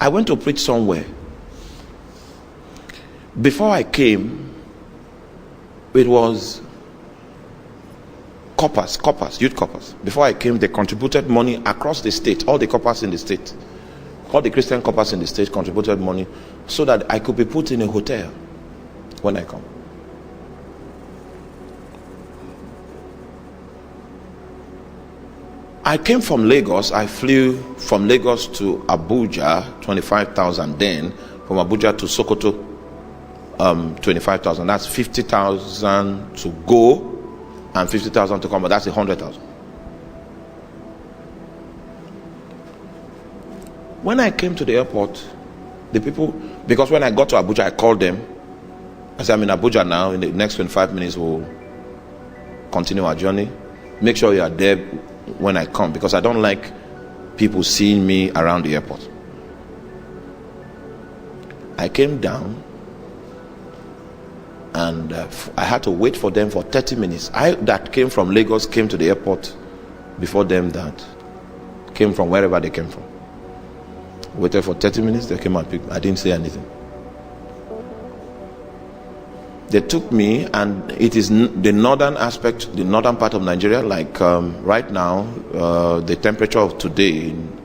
I went to preach somewhere. Before I came, it was coppers, youth coppers. Before I came, they contributed money across the state, all the coppers in the state, all the Christian coppers in the state contributed money so that I could be put in a hotel when I come. I came from Lagos. I flew from Lagos to Abuja, 25,000 then. From Abuja to Sokoto, 25,000. That's 50,000 to go and 50,000 to come, but that's 100,000. When I came to the airport, the people, because when I got to Abuja, I called them. I said, I'm in Abuja now. In the next 25 minutes, we'll continue our journey. Make sure you are there when I come, because I don't like people seeing me around the airport. I came down and I had to wait for them for 30 minutes. I that came from Lagos came to the airport before them that came from wherever they came from. Waited for 30 minutes, they came and picked me. I didn't say anything. They took me, and it is the northern aspect, the northern part of Nigeria. Like right now, the temperature of today in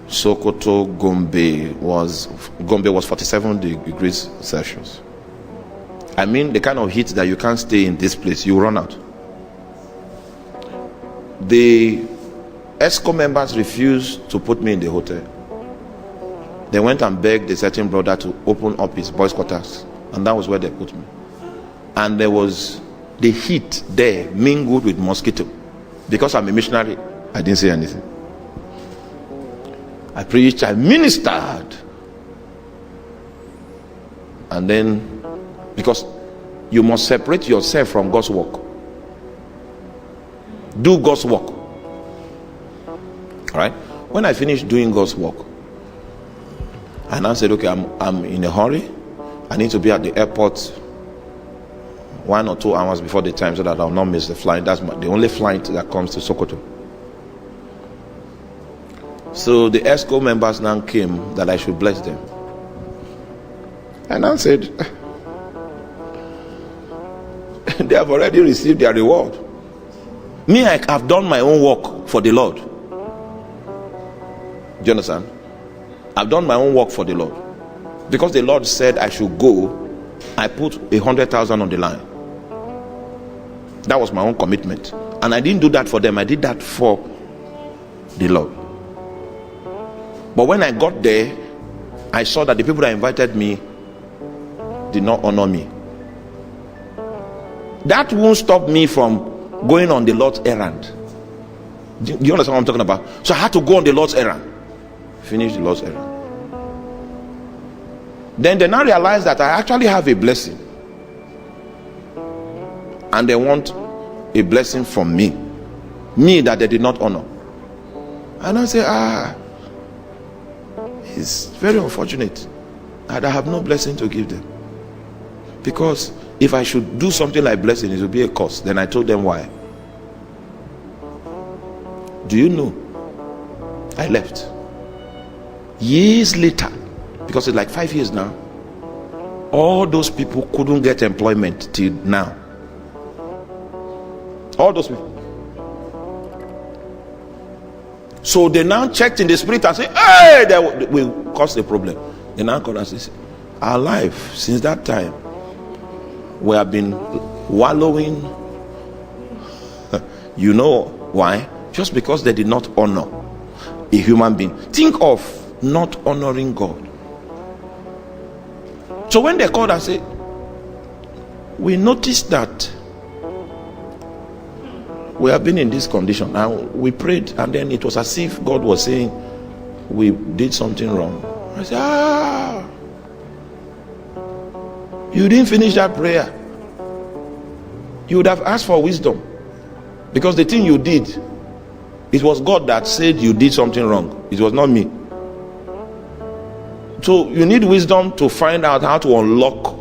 Sokoto, Gombe was 47 degrees Celsius. I mean, the kind of heat that you can't stay in this place, you run out. The ESCO members refused to put me in the hotel. They went and begged a certain brother to open up his boys' quarters, and that was where they put me. And there was the heat there mingled with mosquito. Because I'm a missionary, I didn't say anything. I preached, I ministered. And then, because you must separate yourself from God's work. Do God's work. Alright? When I finished doing God's work, I now said, okay, I'm in a hurry. I need to be at the airport 1 or 2 hours before the time so that I'll not miss the flight. That's the only flight that comes to Sokoto. So the ESCO members now came that I should bless them. And I said, they have already received their reward. Me, I have done my own work for the Lord. Do you understand? I've done my own work for the Lord. Because the Lord said I should go, I put 100,000 on the line. That was my own commitment. And I didn't do that for them. I did that for the Lord. But when I got there, I saw that the people that invited me did not honor me. That won't stop me from going on the Lord's errand. Do you understand what I'm talking about? So I had to go on the Lord's errand. Finish the Lord's errand. Then they now realize that I actually have a blessing. And they want a blessing from me. Me that they did not honor. And I say, it's very unfortunate that I have no blessing to give them. Because if I should do something like blessing, it would be a curse. Then I told them why. Do you know? I left. Years later, because it's like 5 years now, all those people couldn't get employment till now. All those people. So they now checked in the spirit and said, hey, that will cause a problem. They now called us and said, our life since that time, we have been wallowing. You know why? Just because they did not honor a human being. Think of not honoring God. So when they called and said, we noticed that we have been in this condition, and we prayed, and then it was as if God was saying we did something wrong. I said, you didn't finish that prayer. You would have asked for wisdom, because the thing you did, it was God that said you did something wrong. It was not me. So you need wisdom to find out how to unlock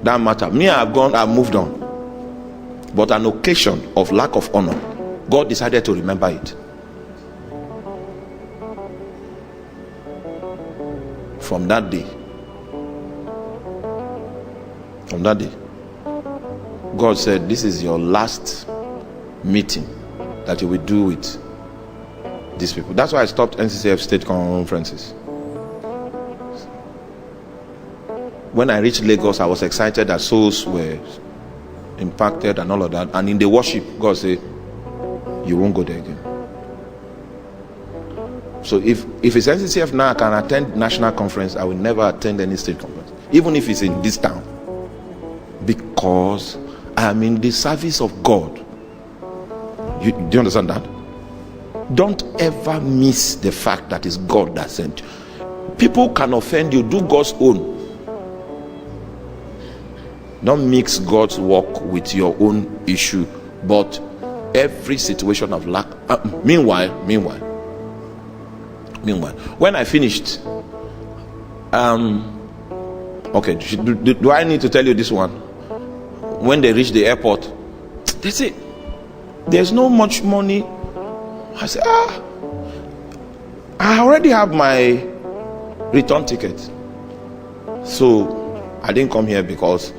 that matter. Me, I've moved on. But an occasion of lack of honor, God decided to remember it. From that day, God said, this is your last meeting that you will do with these people. That's why I stopped NCCF state conferences. When I reached Lagos, I was excited that souls were impacted and all of that. And in the worship, God said, you won't go there again. So if it's NCCF now, I can attend national conference. I will never attend any state conference, even if it's in this town, because I am in the service of God. Do you understand that? Don't ever miss the fact that it's God that sent you. People can offend you. Do God's own. Don't mix God's work with your own issue. But every situation of lack. Meanwhile, when I finished, okay, do I need to tell you this one? When they reach the airport, they say, there's no much money. I said, I already have my return ticket. So I didn't come here because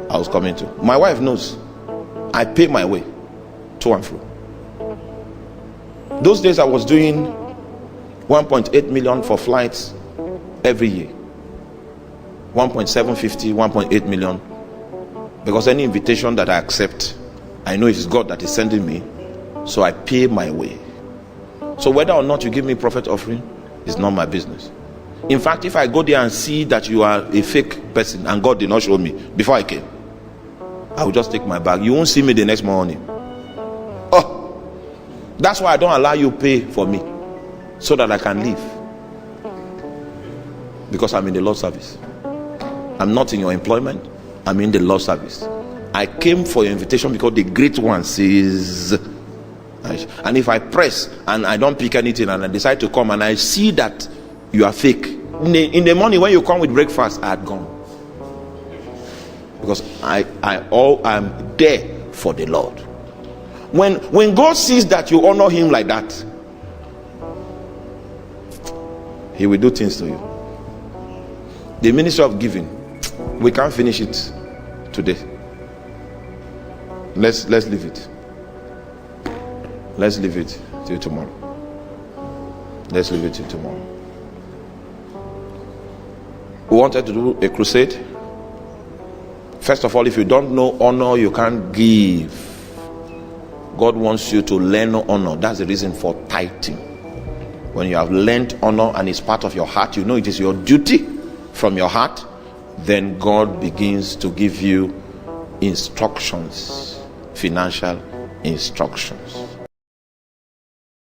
I was coming to. My wife knows. I pay my way to and fro. Those days I was doing 1.8 million for flights every year. 1.750, 1.8 million. Because any invitation that I accept, I know it's God that is sending me. So I pay my way. So whether or not you give me prophet offering is not my business. In fact, if I go there and see that you are a fake person and God did not show me before I came, I will just take my bag. You won't see me the next morning. Oh, that's why I don't allow you pay for me, so that I can leave. Because I'm in the Lord's service. I'm not in your employment. I'm in the Lord's service. I came for your invitation because the great one says. And if I press and I don't pick anything and I decide to come and I see that you are fake, in the morning when you come with breakfast, I had gone. Because I'm there for the Lord. When God sees that you honor him like that, he will do things to you. The ministry of giving, we can't finish it today. Let's leave it. Let's leave it till tomorrow. Let's leave it till tomorrow. We wanted to do a crusade. First of all, if you don't know honor, you can't give. God wants you to learn honor. That's the reason for tithing. When you have learned honor and it's part of your heart, you know it is your duty from your heart, then God begins to give you instructions, financial instructions.